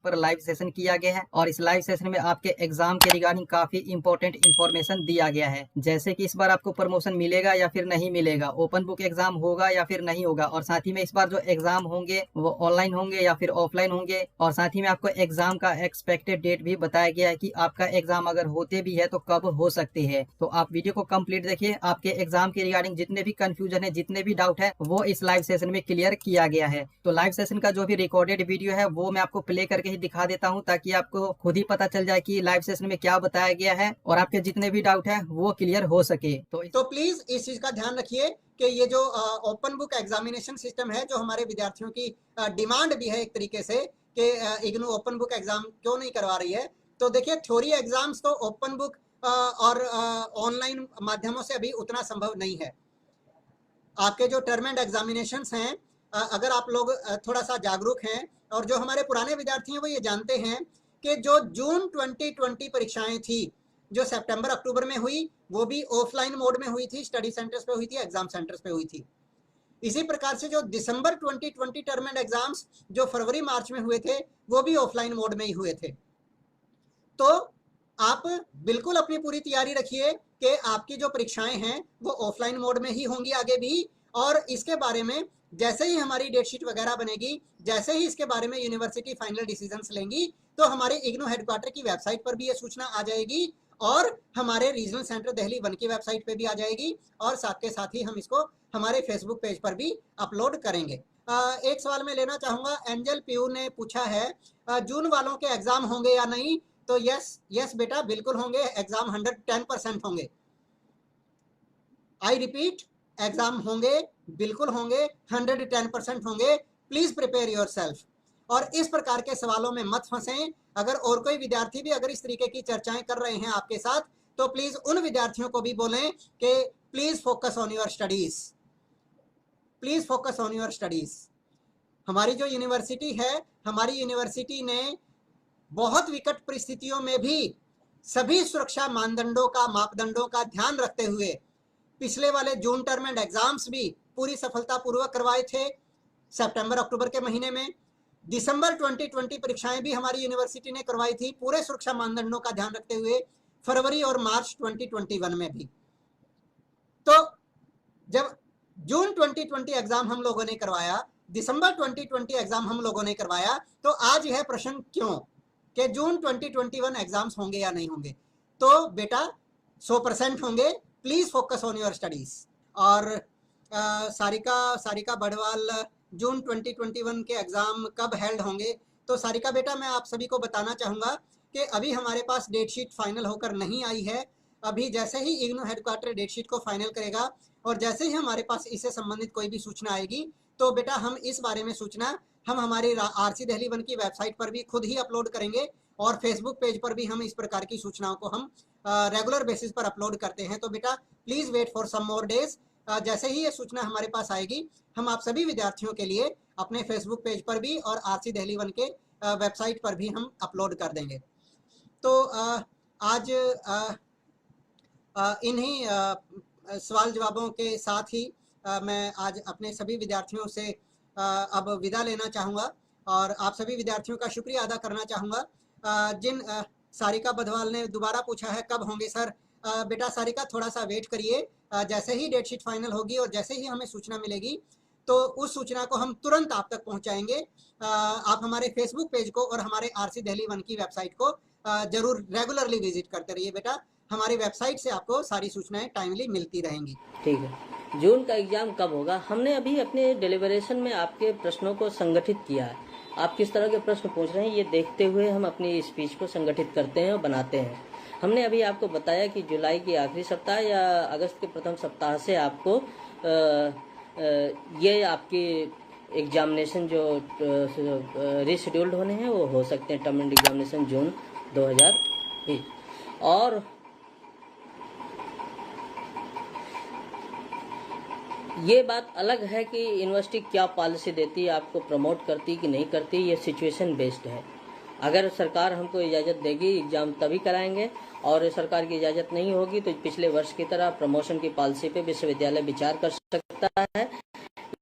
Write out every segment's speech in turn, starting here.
पर live session किया गया है और इस लाइव सेशन में आपके एग्जाम के रिगार्डिंग काफी इंपॉर्टेंट इन्फॉर्मेशन दिया गया है, जैसे कि इस बार आपको प्रमोशन मिलेगा या फिर नहीं मिलेगा, ओपन बुक एग्जाम होगा या फिर नहीं होगा, और साथ ही में इस बार जो एग्जाम होंगे वो ऑनलाइन होंगे या फिर ऑफलाइन होंगे, और साथ ही में आपको एग्जाम का एक्सपेक्टेड डेट भी बताया गया है कि आपका एग्जाम अगर होते भी है तो कब हो सकती है। तो आप वीडियो को कंप्लीट देखिए, आपके एग्जाम के रिगार्डिंग जितने भी कंफ्यूजन है, जितने भी डाउट है, वो इस लाइव सेशन में क्लियर किया गया है। तो लाइव सेशन का जो भी रिकॉर्डेड वीडियो है वो मैं आपको प्ले करके ही दिखा देता हूँ, ताकि आपको खुद ही पता चल जाए कि लाइव सेशन में क्या बताया गया है और आपके जितने भी डाउट है वो क्लियर हो सके। तो प्लीज इस चीज का ध्यान रखिए कि ये जो ओपन बुक एग्जामिनेशन सिस्टम है, जो हमारे विद्यार्थियों की डिमांड भी है एक तरीके से कि इग्नू ओपन बुक एग्जाम क्यों नहीं करवा रही है। तो देखिए, थ्योरी एग्जाम्स तो ओपन बुक और ऑनलाइन माध्यमों से अभी उतना संभव नहीं है। आपके जो टर्म एंड एग्जामिनेशंस हैं, अगर आप लोग थोड़ा सा जागरूक हैं और जो हमारे पुराने विद्यार्थी हैं वो ये जानते हैं कि जो जून 2020 परीक्षाएं थी, जो सितंबर अक्टूबर में हुई, वो भी ऑफलाइन मोड में हुई थी, स्टडी सेंटर्स पे हुई थी, एग्जाम सेंटर्स पे हुई थी। इसी प्रकार से जो दिसंबर 2020 टर्म एंड एग्जाम्स जो फरवरी मार्च में हुए थे, वो भी ऑफलाइन मोड में ही हुए थे। तो आप बिल्कुल अपनी पूरी तैयारी रखिए कि आपकी जो परीक्षाएं हैं वो ऑफलाइन मोड में ही होंगी आगे भी, और इसके बारे में जैसे ही हमारी डेटशीट वगैरह बनेगी, जैसे ही इसके बारे में यूनिवर्सिटी फाइनल डिसीजंस लेंगी, तो हमारे इग्नू हेडक्वार्टर की वेबसाइट पर भी ये सूचना आ जाएगी और हमारे रीजनल सेंटर दिल्ली 1 की वेबसाइट पे भी आ जाएगी, और साथ के साथ ही हम इसको हमारे फेसबुक पेज पर भी अपलोड करेंगे। एक सवाल मैं लेना चाहूंगा, एंजल पीयू ने पूछा है जून वालों के एग्जाम होंगे या नहीं। तो यस बेटा, बिल्कुल होंगे, एग्जाम 110% होंगे। आई रिपीट, एग्जाम होंगे, बिल्कुल होंगे, 110% होंगे। प्लीज प्रिपेयर योरसेल्फ और इस प्रकार के सवालों में मत फंसें। अगर और कोई विद्यार्थी भी अगर इस तरीके की चर्चाएं कर रहे हैं आपके साथ, तो प्लीज उन विद्यार्थियों को भी बोलें कि please focus on your studies, please focus on your studies. हमारी जो यूनिवर्सिटी है, हमारी यूनिवर्सिटी ने बहुत विकट परिस्थितियों में भी सभी सुरक्षा मापदंडों का ध्यान रखते हुए पिछले वाले जून टर्म एंड एग्जाम्स भी पूरी सफलतापूर्वक करवाए थे सितंबर अक्टूबर के महीने में। दिसंबर 2020 परीक्षाएं भी हमारी यूनिवर्सिटी ने करवाई थी पूरे सुरक्षा मानदंडों का ध्यान रखते हुए, फरवरी और मार्च 2021 में भी। तो जब जून 2020 एग्जाम हम लोगों ने करवाया, दिसंबर 2020 एग्जाम हम लोगों ने करवाया, तो आज यह प्रश्न क्यों कि जून 2021 एग्जाम्स होंगे या नहीं होंगे। तो बेटा 100% होंगे, please focus on your studies. और सारिका बड़वाल, जून 2021 के एग्जाम कब हेल्ड होंगे। तो सारिका बेटा, मैं आप सभी को बताना चाहूंगा कि अभी हमारे पास डेटशीट फाइनल होकर नहीं आई है। अभी जैसे ही इग्नू हेडक्वार्टर डेटशीट को फाइनल करेगा और जैसे ही हमारे पास इससे संबंधित कोई भी सूचना आएगी, तो बेटा हम इस बारे में सूचना हम हमारी आरसी दिल्ली 1 की वेबसाइट पर भी खुद ही अपलोड करेंगे, और फेसबुक पेज पर भी हम इस प्रकार की सूचनाओं को हम रेगुलर बेसिस पर अपलोड करते हैं। तो बेटा please wait for some more days. जैसे ही ये सूचना हमारे पास आएगी, हम आप सभी विद्यार्थियों के लिए अपने फेसबुक पेज पर भी और आरसी दिल्ली 1 के वेबसाइट पर भी हम अपलोड कर देंगे। तो आज इन्हीं सवाल जवाबों के साथ ही मैं आज अपने सभी विद्यार्थियों से अब विदा लेना चाहूँगा और आप सभी विद्यार्थियों का शुक्रिया अदा करना चाहूँगा। जिन सारिका बधवाल ने दोबारा पूछा है कब होंगे सर, बेटा सारिका थोड़ा सा वेट करिए, जैसे ही डेटशीट फाइनल होगी और जैसे ही हमें सूचना मिलेगी तो उस सूचना को हम तुरंत आप तक पहुंचाएंगे। आप हमारे फेसबुक पेज को और हमारे आरसी दिल्ली 1 की वेबसाइट को जरूर रेगुलरली विजिट करते रहिए बेटा, हमारी वेबसाइट से आपको सारी सूचनाएं टाइमली मिलती रहेंगी। ठीक है। जून का एग्ज़ाम कब होगा, हमने अभी अपने डिलीवरेशन में आपके प्रश्नों को संगठित किया है। आप किस तरह के प्रश्न पूछ रहे हैं ये देखते हुए हम अपनी स्पीच को संगठित करते हैं और बनाते हैं। हमने अभी आपको बताया कि जुलाई के आखिरी सप्ताह या अगस्त के प्रथम सप्ताह से आपको ये आपकी एग्जामिनेशन जो रीशेड्यूल्ड होने हैं वो हो सकते हैं, टर्म एंड एग्जामिनेशन जून 2020। और ये बात अलग है कि यूनिवर्सिटी क्या पॉलिसी देती है, आपको प्रमोट करती कि नहीं करती, ये सिचुएशन बेस्ड है। अगर सरकार हमको इजाज़त देगी एग्ज़ाम तभी कराएंगे, और सरकार की इजाज़त नहीं होगी तो पिछले वर्ष की तरह प्रमोशन की पॉलिसी पे विश्वविद्यालय विचार कर सकता है।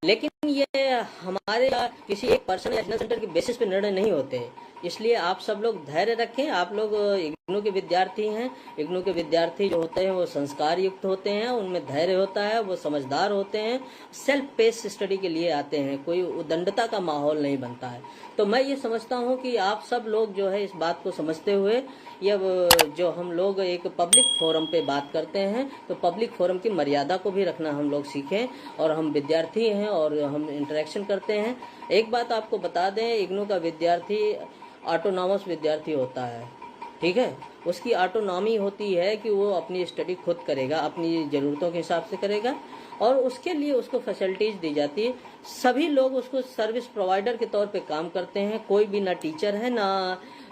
लेकिन ये हमारे किसी एक पर्सन या सेंटर के बेसिस पे निर्णय नहीं होते। इसलिए आप सब लोग धैर्य रखें। आप लोग इग्नू के विद्यार्थी हैं। इग्नू के विद्यार्थी जो होते हैं वो संस्कार युक्त होते हैं, उनमें धैर्य होता है, वो समझदार होते हैं, सेल्फ पेस स्टडी के लिए आते हैं, कोई उदंडता का माहौल नहीं बनता है। तो मैं ये समझता हूँ कि आप सब लोग जो है इस बात को समझते हुए, ये जो हम लोग एक पब्लिक फोरम पे बात करते हैं, तो पब्लिक फोरम की मर्यादा को भी रखना हम लोग सीखें। और हम विद्यार्थी हैं और हम इंटरेक्शन करते हैं। एक बात आपको बता दें, इग्नू का विद्यार्थी ऑटोनॉमस विद्यार्थी होता है, ठीक है। उसकी ऑटोनॉमी होती है कि वो अपनी स्टडी खुद करेगा, अपनी ज़रूरतों के हिसाब से करेगा, और उसके लिए उसको फैसिलिटीज़ दी जाती है। सभी लोग उसको सर्विस प्रोवाइडर के तौर पे काम करते हैं। कोई भी ना टीचर है, ना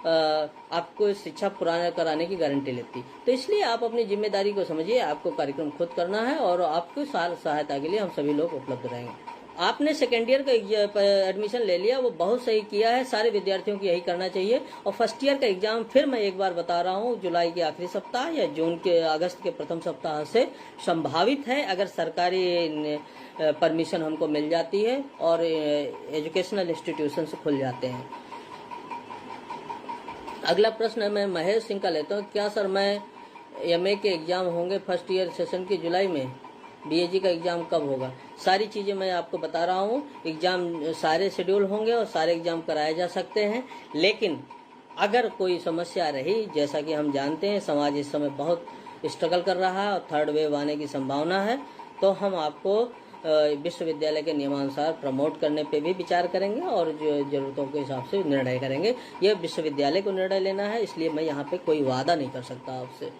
आपको शिक्षा पुराना कराने की गारंटी लेती। तो इसलिए आप अपनी जिम्मेदारी को समझिए, आपको कार्यक्रम खुद करना है और आपको सहायता के लिए हम सभी लोग उपलब्ध रहेंगे। आपने सेकेंड ईयर का एडमिशन ले लिया, वो बहुत सही किया है, सारे विद्यार्थियों को यही करना चाहिए। और फर्स्ट ईयर का एग्जाम फिर मैं एक बार बता रहा हूँ, जुलाई के आखिरी सप्ताह या अगस्त के प्रथम सप्ताह से संभावित है, अगर सरकारी परमिशन हमको मिल जाती है और एजुकेशनल इंस्टीट्यूशन से खुल जाते हैं। अगला प्रश्न मैं महेश सिंह का लेता हूँ। क्या सर, मैं MA के एग्जाम होंगे फर्स्ट ईयर सेशन की जुलाई में? BAG का एग्ज़ाम कब होगा? सारी चीज़ें मैं आपको बता रहा हूँ। एग्ज़ाम सारे शेड्यूल होंगे और सारे एग्ज़ाम कराए जा सकते हैं। लेकिन अगर कोई समस्या रही, जैसा कि हम जानते हैं समाज इस समय बहुत स्ट्रगल कर रहा है और थर्ड वेव आने की संभावना है, तो हम आपको विश्वविद्यालय के नियमानुसार प्रमोट करने पे भी विचार करेंगे और जो ज़रूरतों के हिसाब से निर्णय करेंगे। यह विश्वविद्यालय को निर्णय लेना है, इसलिए मैं यहाँ पे कोई वादा नहीं कर सकता आपसे।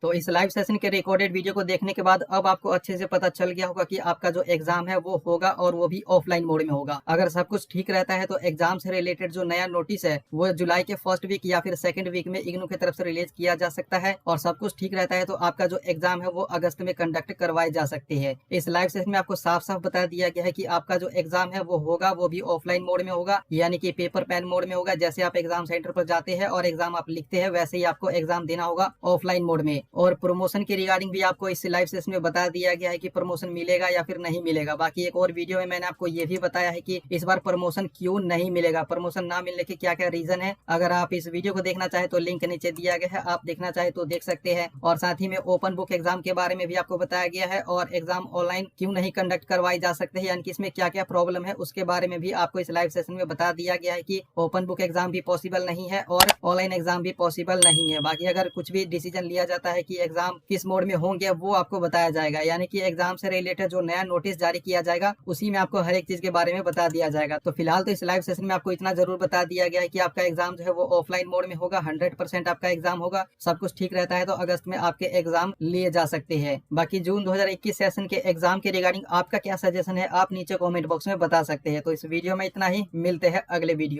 तो इस लाइव सेशन के रिकॉर्डेड वीडियो को देखने के बाद अब आपको अच्छे से पता चल गया होगा कि आपका जो एग्जाम है वो होगा और वो भी ऑफलाइन मोड में होगा। अगर सब कुछ ठीक रहता है तो एग्जाम से रिलेटेड जो नया नोटिस है वो जुलाई के फर्स्ट वीक या फिर सेकंड वीक में इग्नू की तरफ से रिलीज किया जा सकता है। और सब कुछ ठीक रहता है तो आपका जो एग्जाम है वो अगस्त में कंडक्ट करवाए जा सकते हैं। इस लाइव सेशन में आपको साफ साफ बता दिया गया है कि आपका जो एग्जाम है वो होगा वो भी ऑफलाइन मोड में होगा, यानी कि पेपर पेन मोड में होगा। जैसे आप एग्जाम सेंटर पर जाते हैं और एग्जाम आप लिखते हैं, वैसे ही आपको एग्जाम देना होगा ऑफलाइन मोड में। और प्रमोशन के रिगार्डिंग भी आपको इस लाइव सेशन में बता दिया गया है कि प्रमोशन मिलेगा या फिर नहीं मिलेगा। बाकी एक और वीडियो में मैंने आपको ये भी बताया है कि इस बार प्रमोशन क्यों नहीं मिलेगा, प्रमोशन ना मिलने के क्या क्या रीजन है। अगर आप इस वीडियो को देखना चाहे तो लिंक नीचे दिया गया है, आप देखना चाहे तो देख सकते हैं। और साथ ही में ओपन बुक एग्जाम के बारे में भी आपको बताया गया है और एग्जाम ऑनलाइन क्यों नहीं कंडक्ट करवाए जा सकते हैं, यानी कि इसमें क्या क्या प्रॉब्लम है उसके बारे में भी आपको इस लाइव सेशन में बता दिया गया है कि ओपन बुक एग्जाम भी पॉसिबल नहीं है और ऑनलाइन एग्जाम भी पॉसिबल नहीं है। बाकी अगर कुछ भी डिसीजन लिया जाता है कि एग्जाम किस मोड में होंगे वो आपको बताया जाएगा, यानी कि एग्जाम से रिलेटेड जो नया नोटिस जारी किया जाएगा उसी में आपको हर एक चीज के बारे में बता दिया जाएगा। तो फिलहाल तो इस लाइव सेशन में आपको इतना जरूर बता दिया गया है कि आपका एग्जाम जो है वो ऑफलाइन मोड में होगा, 100% आपका एग्जाम होगा। सब कुछ ठीक रहता है तो अगस्त में आपके एग्जाम लिए जा सकते हैं। बाकी जून 2021 सेशन के एग्जाम के रिगार्डिंग आपका क्या सजेशन है आप नीचे कॉमेंट बॉक्स में बता सकते हैं। तो इस वीडियो में इतना ही, मिलते हैं अगले वीडियो।